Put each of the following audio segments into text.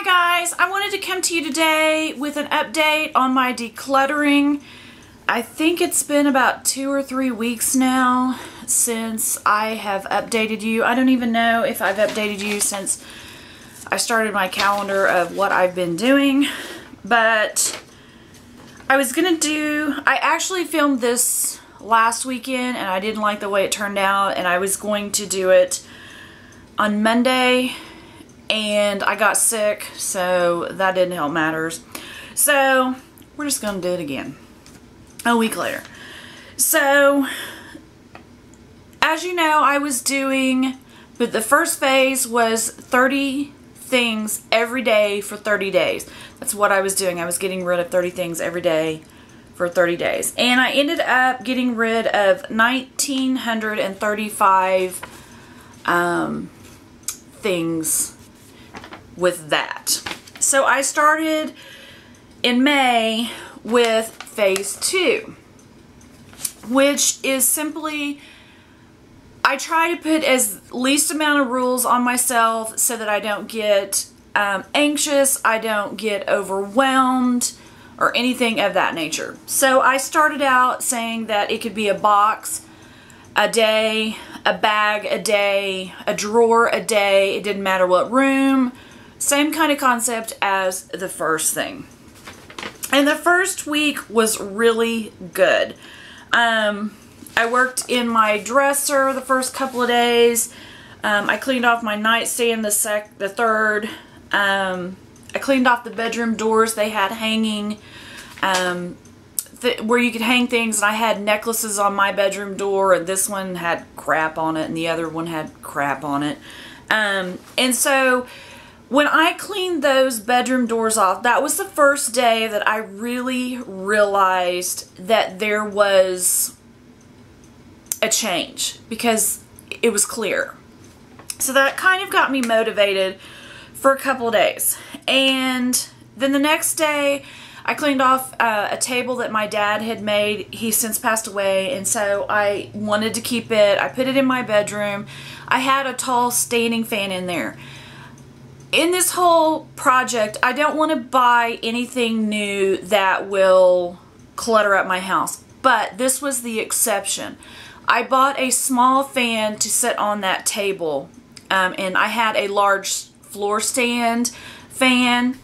Hi guys, I wanted to come to you today with an update on my decluttering. I think it's been about 2 or 3 weeks now since I have updated you. I don't even know if I've updated you since I started my calendar of what I've been doing, but I actually filmed this last weekend and I didn't like the way it turned out, and I was going to do it on Monday and I got sick, so that didn't help matters. So we're just gonna do it again a week later. So as you know, I was doing, but the first phase was 30 things every day for 30 days. That's what I was doing. I was getting rid of 30 things every day for 30 days. And I ended up getting rid of 1,935 things with that. So I started in May with phase 2, which is simply, I try to put as least amount of rules on myself so that I don't get anxious, I don't get overwhelmed, or anything of that nature. So I started out saying that it could be a box a day, a bag a day, a drawer a day, it didn't matter what room. Same kind of concept as the first thing. And the first week was really good. I worked in my dresser the first couple of days. I cleaned off my nightstand the third. I cleaned off the bedroom doors they had hanging, where you could hang things, and I had necklaces on my bedroom door, and this one had crap on it and the other one had crap on it. And so when I cleaned those bedroom doors off, that was the first day that I really realized that there was a change, because it was clear. So that kind of got me motivated for a couple of days. And then the next day I cleaned off a table that my dad had made. He's since passed away, and so I wanted to keep it. I put it in my bedroom. I had a tall standing fan in there. In this whole project, I don't want to buy anything new that will clutter up my house, but this was the exception. I bought a small fan to sit on that table, and I had a large floor stand fan,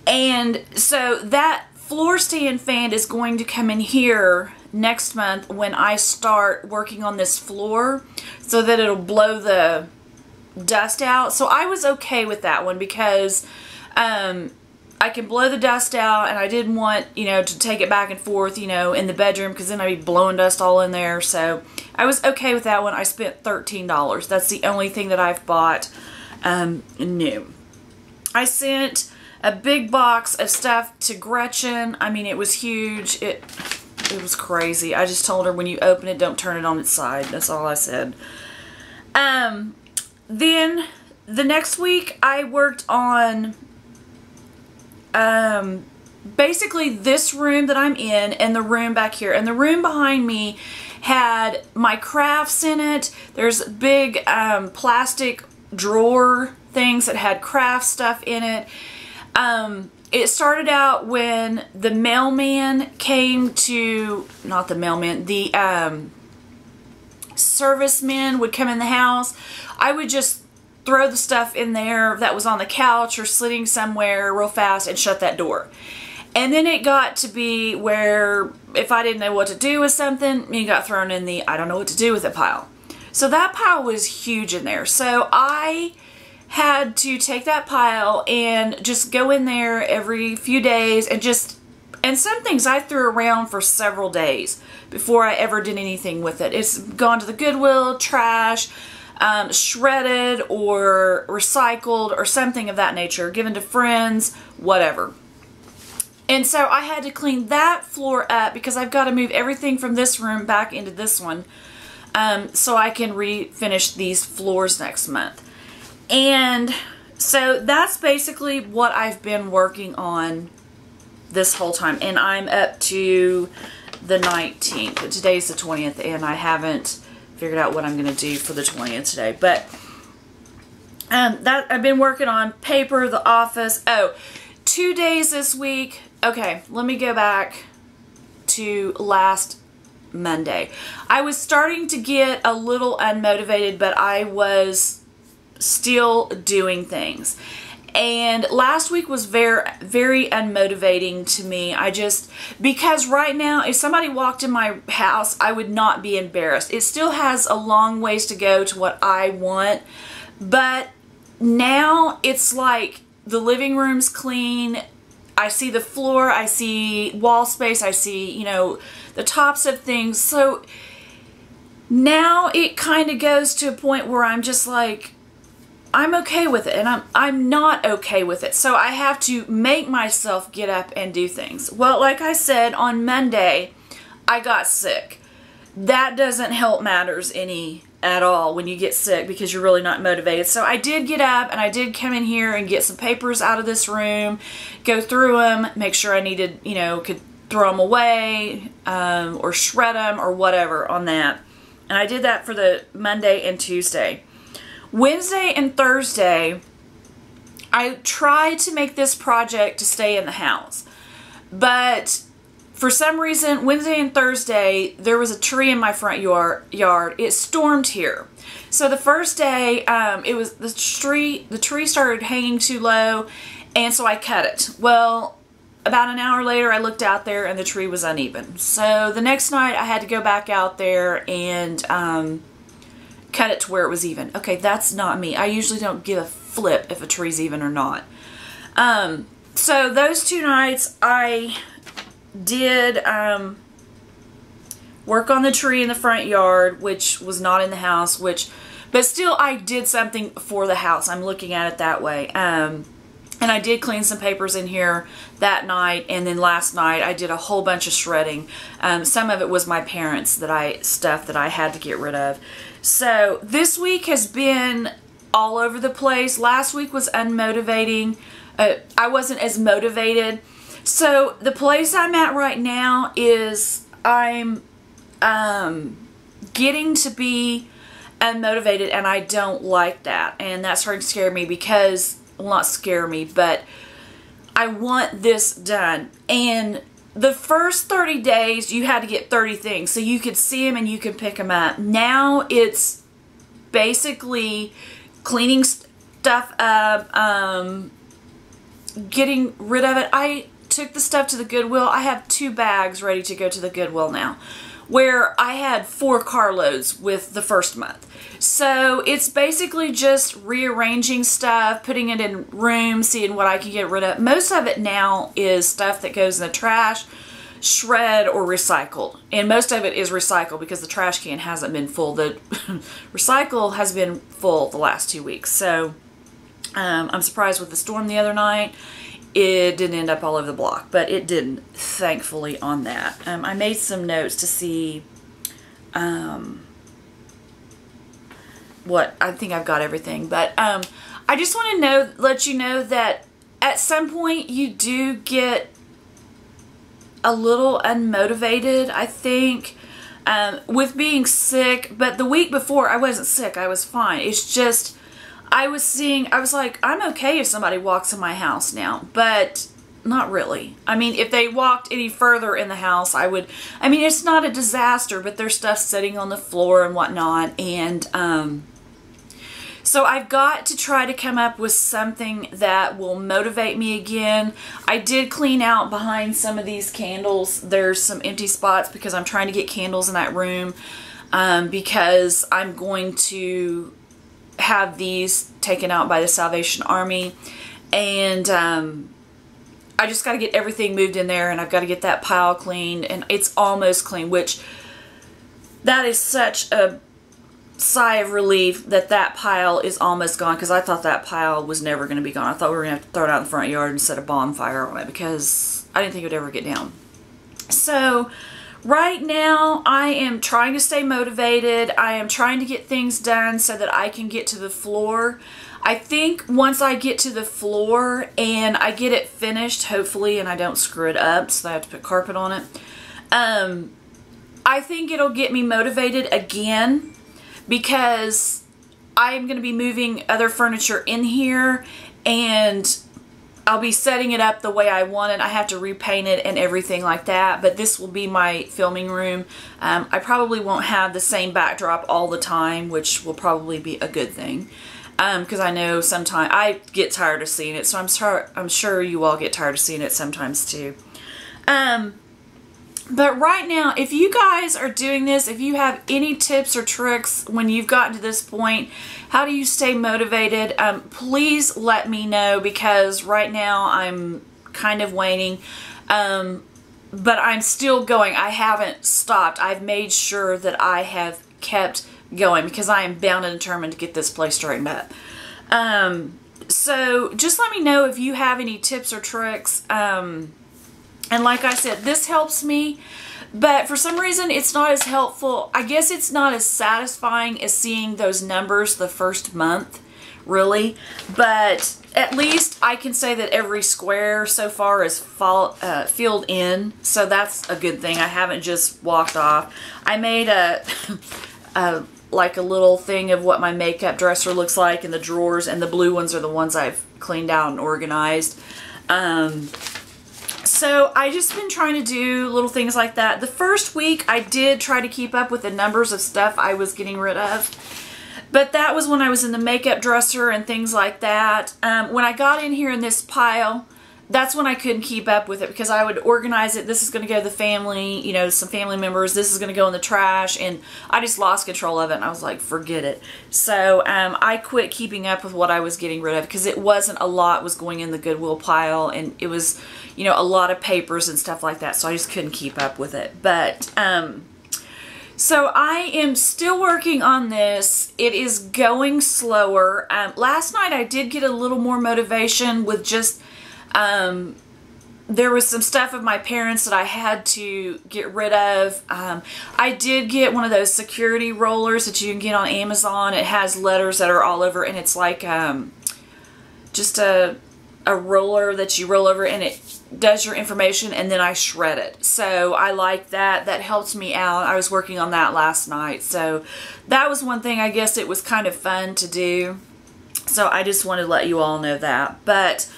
and so that floor stand fan is going to come in here next month when I start working on this floor, so that it'll blow the dust out. So I was okay with that one, because I can blow the dust out, and I didn't want, you know, to take it back and forth, you know, in the bedroom, because then I'd be blowing dust all in there. So I was okay with that one. I spent $13. That's the only thing that I've bought new. I sent a big box of stuff to Gretchen. I mean, it was huge. It was crazy. I just told her, when you open it, don't turn it on its side. That's all I said. Then the next week I worked on basically this room that I'm in and the room back here. And the room behind me had my crafts in it. There's big plastic drawer things that had craft stuff in it. It started out when the mailman came to, not the mailman, the servicemen would come in the house. I would just throw the stuff in there that was on the couch or sitting somewhere real fast and shut that door. And then it got to be where if I didn't know what to do with something, it got thrown in the I don't know what to do with it pile. So that pile was huge in there. So I had to take that pile and just go in there every few days and some things I threw around for several days before I ever did anything with it. It's gone to the Goodwill, trash, shredded or recycled or something of that nature, given to friends, whatever. And so I had to clean that floor up, because I've got to move everything from this room back into this one, so I can refinish these floors next month. And so that's basically what I've been working on this whole time, and I'm up to the 19th. Today's the 20th, and I haven't figured out what I'm going to do for the 20th today. But that I've been working on paper, the office. Oh, 2 days this week. Okay, let me go back to last Monday. I was starting to get a little unmotivated, but I was still doing things. And last week was very, very unmotivating to me. Because right now, if somebody walked in my house, I would not be embarrassed. It still has a long ways to go to what I want, but now it's like the living room's clean. I see the floor, I see wall space, I see, you know, the tops of things. So now it kind of goes to a point where I'm just like, I'm okay with it, and I'm not okay with it. So I have to make myself get up and do things. Well, like I said, on Monday, I got sick. That doesn't help matters any at all when you get sick, because you're really not motivated. So I did get up and I did come in here and get some papers out of this room, go through them, make sure I needed, you know, could throw them away or shred them or whatever on that. And I did that for the Monday and Tuesday. Wednesday and Thursday, I tried to make this project to stay in the house, but for some reason, Wednesday and Thursday, there was a tree in my front yard. It stormed here. So the first day, it was the tree started hanging too low, and so I cut it. Well, about an hour later, I looked out there and the tree was uneven. So the next night, I had to go back out there and cut it to where it was even. Okay, that's not me. I usually don't give a flip if a tree's even or not. So those 2 nights I did work on the tree in the front yard, which was not in the house, but still I did something for the house. I'm looking at it that way. And I did clean some papers in here that night, and then last night I did a whole bunch of shredding. Some of it was my parents' stuff that I had to get rid of. So this week has been all over the place. Last week was unmotivating. I wasn't as motivated. So the place I'm at right now is I'm getting to be unmotivated, and I don't like that. And that's starting to scare me because, well, not scare me, but I want this done. And the first 30 days, you had to get 30 things. So you could see them and you could pick them up. Now it's basically cleaning stuff up, getting rid of it. I took the stuff to the Goodwill. I have 2 bags ready to go to the Goodwill now, where I had 4 carloads with the first month. So it's basically just rearranging stuff, putting it in rooms, seeing what I can get rid of. Most of it now is stuff that goes in the trash, shred, or recycled. And most of it is recycled because the trash can hasn't been full. The recycle has been full the last 2 weeks. So I'm surprised with the storm the other night. It didn't end up all over the block, but it didn't, thankfully, on that. I made some notes to see what, I think I've got everything, but I just want to let you know that at some point you do get a little unmotivated, I think, with being sick. But the week before, I wasn't sick, I was fine. It's just, I was like, I'm okay if somebody walks in my house now, but not really. I mean, if they walked any further in the house, it's not a disaster, but there's stuff sitting on the floor and whatnot, and so I've got to try to come up with something that will motivate me again. I did clean out behind some of these candles. There's some empty spots because I'm trying to get candles in that room, because I'm going to have these taken out by the Salvation Army, and I just got to get everything moved in there, and I've got to get that pile cleaned, and it's almost clean, which that is such a sigh of relief that pile is almost gone, because I thought that pile was never going to be gone. I thought we were going to have to throw it out in the front yard and set a bonfire on it, because I didn't think it would ever get down. So right now I am trying to stay motivated. I am trying to get things done so that I can get to the floor. I think once I get to the floor and I get it finished, hopefully, and I don't screw it up so I have to put carpet on it, I think it'll get me motivated again, because I am going to be moving other furniture in here, and I'll be setting it up the way I want it. I have to repaint it and everything like that, but this will be my filming room. I probably won't have the same backdrop all the time, which will probably be a good thing, because I know sometimes I get tired of seeing it, so I'm sure you all get tired of seeing it sometimes too. But right now, if you guys are doing this, if you have any tips or tricks when you've gotten to this point, how do you stay motivated? Please let me know, because right now I'm kind of waning. But I'm still going. I haven't stopped. I've made sure that I have kept going, because I am bound and determined to get this place straightened up. So just let me know if you have any tips or tricks. And like I said, this helps me, but for some reason it's not as helpful. I guess it's not as satisfying as seeing those numbers the first month, really. But at least I can say that every square so far is filled in, so that's a good thing. I haven't just walked off. I made like a little thing of what my makeup dresser looks like, and the drawers, and the blue ones are the ones I've cleaned out and organized. So I just been trying to do little things like that. The first week I did try to keep up with the numbers of stuff I was getting rid of, but that was when I was in the makeup dresser and things like that. When I got in here in this pile, that's when I couldn't keep up with it, because I would organize it. This is going to go to the family, you know, some family members. This is going to go in the trash, and I just lost control of it, and I was like, forget it. So I quit keeping up with what I was getting rid of, because it wasn't a lot was going in the Goodwill pile, and it was, you know, a lot of papers and stuff like that, so I just couldn't keep up with it. But so I am still working on this. It is going slower. Last night I did get a little more motivation with just there was some stuff of my parents that I had to get rid of. I did get one of those security rollers that you can get on Amazon. It has letters that are all over, and it's like just a roller that you roll over, and it does your information, and then I shred it. So I like that. That helps me out. I was working on that last night. So that was one thing, I guess it was kind of fun to do. So I just wanted to let you all know that. But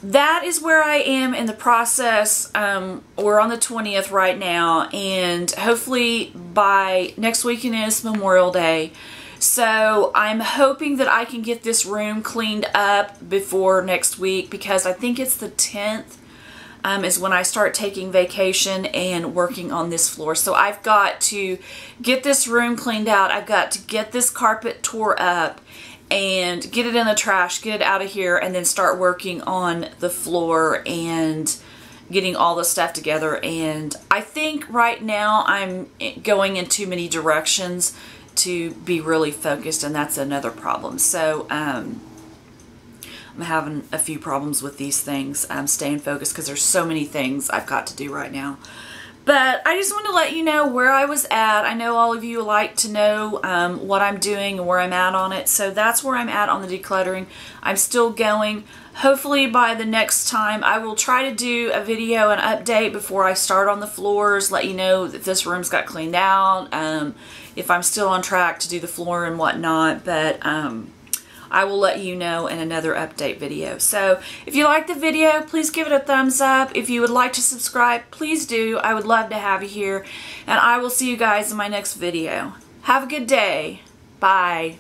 that is where I am in the process. We're on the 20th right now, and hopefully by next weekend is Memorial Day. So I'm hoping that I can get this room cleaned up before next week, because I think it's the 10th is when I start taking vacation and working on this floor. So I've got to get this room cleaned out. I've got to get this carpet tore up and get it in the trash, get it out of here, and then start working on the floor and getting all the stuff together. And I think right now I'm going in too many directions to be really focused, and that's another problem. So I'm having a few problems with these things. I'm staying focused because there's so many things I've got to do right now. But I just want to let you know where I was at. I know all of you like to know what I'm doing and where I'm at on it. So that's where I'm at on the decluttering. I'm still going. Hopefully by the next time I will try to do a video and update before I start on the floors, let you know that this room's got cleaned out, if I'm still on track to do the floor and whatnot. But I will let you know in another update video. So if you like the video, please give it a thumbs up. If you would like to subscribe, please do. I would love to have you here. And I will see you guys in my next video. Have a good day. Bye.